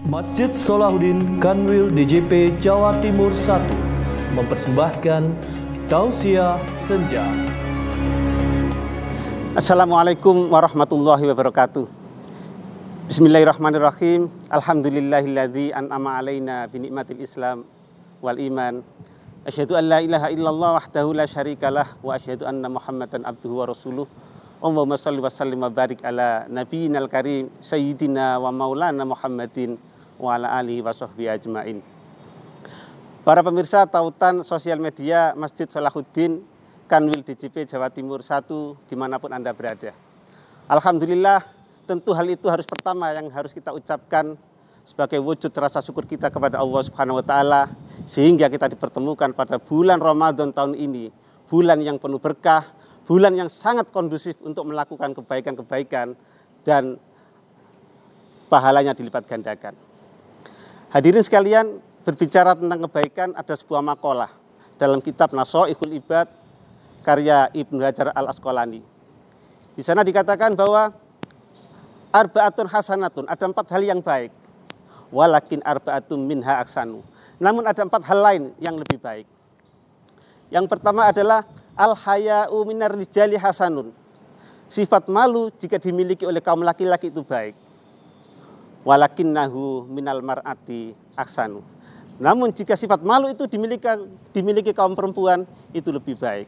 Masjid Salahuddin Kanwil DJP Jawa Timur 1 mempersembahkan Tausiah Senja. Assalamualaikum warahmatullahi wabarakatuh. Bismillahirrahmanirrahim. Alhamdulillahilladzi an'ama alaina bi ni'matil Islam wal iman. Asyhadu an la ilaha illallah wahdahu la syarikalah wa asyhadu anna Muhammadan abduhu wa rasuluh. Allahumma shalli wa sallim wa barik ala nabiyyinal karim sayyidina wa maulana Muhammadin wa ala alihi wa sahbihi ajmain. Para pemirsa tautan sosial media Masjid Salahuddin Kanwil DJP Jawa Timur 1 dimanapun Anda berada. Alhamdulillah, tentu hal itu harus pertama yang harus kita ucapkan sebagai wujud rasa syukur kita kepada Allah Subhanahu wa taala sehingga kita dipertemukan pada bulan Ramadan tahun ini, bulan yang penuh berkah, bulan yang sangat kondusif untuk melakukan kebaikan-kebaikan dan pahalanya dilipat gandakan. Hadirin sekalian, berbicara tentang kebaikan ada sebuah makalah dalam kitab Nashaikhul Ibad karya Ibnu Hajar Al-Asqalani. Di sana dikatakan bahwa arba'atun hasanatun, ada 4 hal yang baik. Walakin arba'atun minha aksanu. Namun ada 4 hal lain yang lebih baik. Yang pertama adalah al-haya'u minar rijali hasanun. Sifat malu jika dimiliki oleh kaum laki-laki itu baik. Walakinnahu minal mar'ati aksanu. Namun jika sifat malu itu dimiliki kaum perempuan itu lebih baik.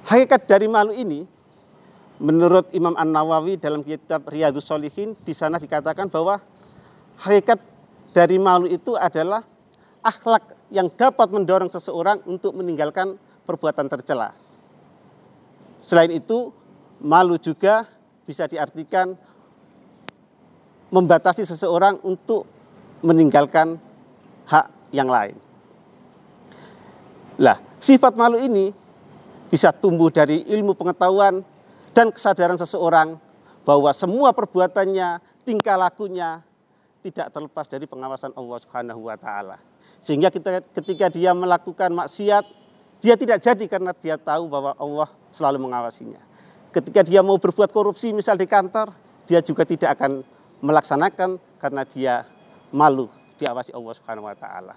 Hakikat dari malu ini menurut Imam An-Nawawi dalam kitab Riyadhus Shalihin, di sana dikatakan bahwa hakikat dari malu itu adalah akhlak yang dapat mendorong seseorang untuk meninggalkan perbuatan tercela. Selain itu, malu juga bisa diartikan membatasi seseorang untuk meninggalkan hak yang lain. Lah, sifat malu ini bisa tumbuh dari ilmu pengetahuan dan kesadaran seseorang bahwa semua perbuatannya, tingkah lakunya tidak terlepas dari pengawasan Allah Subhanahu wa taala. Sehingga ketika dia melakukan maksiat, dia tidak jadi karena dia tahu bahwa Allah selalu mengawasinya. Ketika dia mau berbuat korupsi misal di kantor, dia juga tidak akan melaksanakan karena dia malu diawasi Allah Subhanahu wa taala.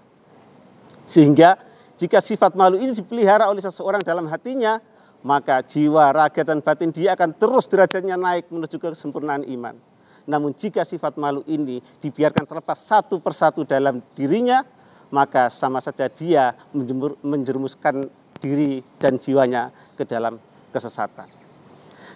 Sehingga jika sifat malu ini dipelihara oleh seseorang dalam hatinya, maka jiwa, raga, dan batin dia akan terus derajatnya naik menuju ke kesempurnaan iman. Namun jika sifat malu ini dibiarkan terlepas satu persatu dalam dirinya, maka sama saja dia menjerumuskan diri dan jiwanya ke dalam kesesatan.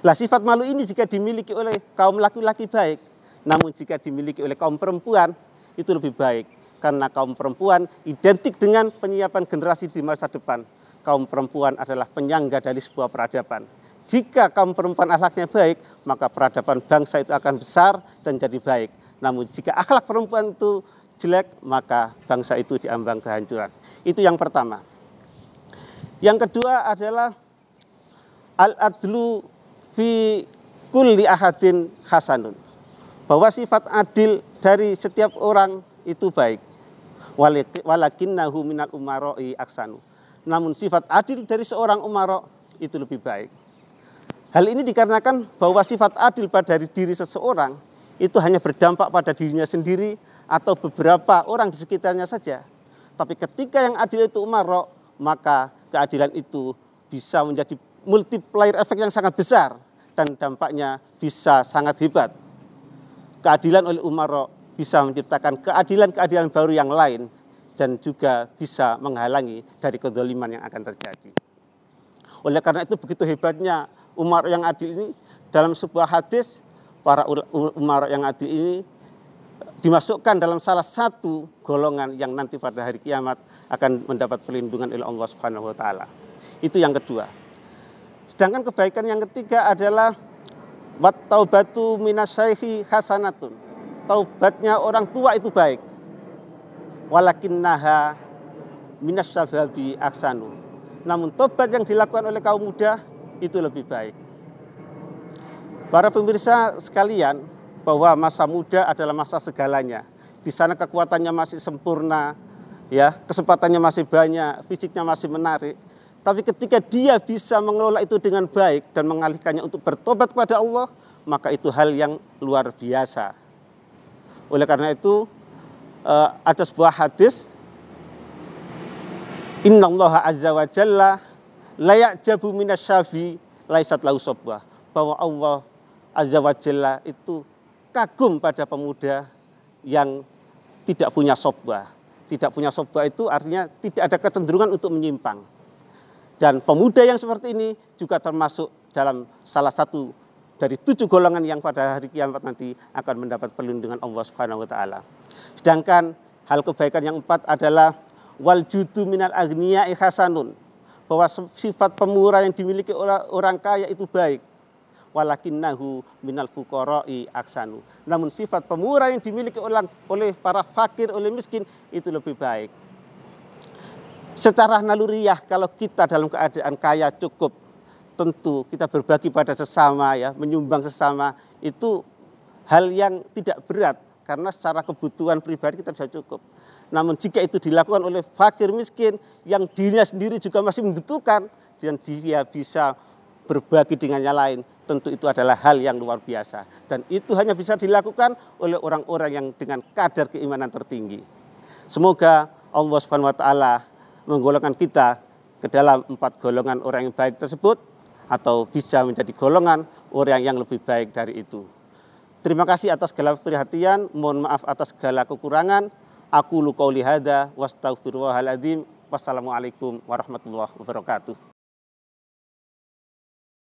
Lah, sifat malu ini jika dimiliki oleh kaum laki-laki baik, namun jika dimiliki oleh kaum perempuan itu lebih baik. Karena kaum perempuan identik dengan penyiapan generasi di masa depan. Kaum perempuan adalah penyangga dari sebuah peradaban. Jika kaum perempuan akhlaknya baik, maka peradaban bangsa itu akan besar dan jadi baik. Namun jika akhlak perempuan itu jelek, maka bangsa itu diambang kehancuran. Itu yang pertama. Yang kedua adalah al-adlu fi kulli ahadin hasanun. Bahwa sifat adil dari setiap orang itu baik. Walakinnahu minal umaroi aksanu. Namun sifat adil dari seorang umaro itu lebih baik. Hal ini dikarenakan bahwa sifat adil pada diri seseorang itu hanya berdampak pada dirinya sendiri atau beberapa orang di sekitarnya saja. Tapi ketika yang adil itu umaro, maka keadilan itu bisa menjadi multiplier efek yang sangat besar dan dampaknya bisa sangat hebat. Keadilan oleh umaro bisa menciptakan keadilan-keadilan baru yang lain dan juga bisa menghalangi dari kedzaliman yang akan terjadi. Oleh karena itu begitu hebatnya umaro yang adil ini. Dalam sebuah hadis, para umaro yang adil ini dimasukkan dalam salah satu golongan yang nanti pada hari kiamat akan mendapat perlindungan oleh Allah Subhanahu wa taala. Itu yang kedua. Sedangkan kebaikan yang ketiga adalah wat taubatu minasyaikhi hasanatun. Taubatnya orang tua itu baik. Walakinnaha minasyababi aksanu. Namun taubat yang dilakukan oleh kaum muda itu lebih baik. Para pemirsa sekalian, bahwa masa muda adalah masa segalanya. Di sana kekuatannya masih sempurna, ya, kesempatannya masih banyak, fisiknya masih menarik. Tapi ketika dia bisa mengelola itu dengan baik dan mengalihkannya untuk bertobat kepada Allah, maka itu hal yang luar biasa. Oleh karena itu ada sebuah hadis, innallaha azza wa jalla la ya'jabu minasyafi laisat lahu sobwah, bahwa Allah azza wa jalla itu kagum pada pemuda yang tidak punya sobwah. Tidak punya sobwah itu artinya tidak ada kecenderungan untuk menyimpang. Dan pemuda yang seperti ini juga termasuk dalam salah satu dari 7 golongan yang pada hari kiamat nanti akan mendapat perlindungan Allah Subhanahu wa taala. Sedangkan hal kebaikan yang 4 adalah wal judu minal agniya'i hasanun, bahwa sifat pemurah yang dimiliki oleh orang kaya itu baik. Walakinnahu minal fuqara'i aksanu. Namun sifat pemurah yang dimiliki oleh para fakir, oleh miskin itu lebih baik. Secara naluriah kalau kita dalam keadaan kaya cukup, tentu kita berbagi pada sesama, ya, menyumbang sesama itu hal yang tidak berat karena secara kebutuhan pribadi kita bisa cukup. Namun jika itu dilakukan oleh fakir miskin yang dirinya sendiri juga masih membutuhkan dan dia bisa berbagi dengan yang lain, tentu itu adalah hal yang luar biasa. Dan itu hanya bisa dilakukan oleh orang-orang yang dengan kadar keimanan tertinggi. Semoga Allah Subhanahu wa taala menggolongkan kita ke dalam 4 golongan orang yang baik tersebut, atau bisa menjadi golongan orang yang lebih baik dari itu. Terima kasih atas segala perhatian, mohon maaf atas segala kekurangan. Aku qouli hadza wastaghfirullahal adzim. Wassalamualaikum warahmatullahi wabarakatuh.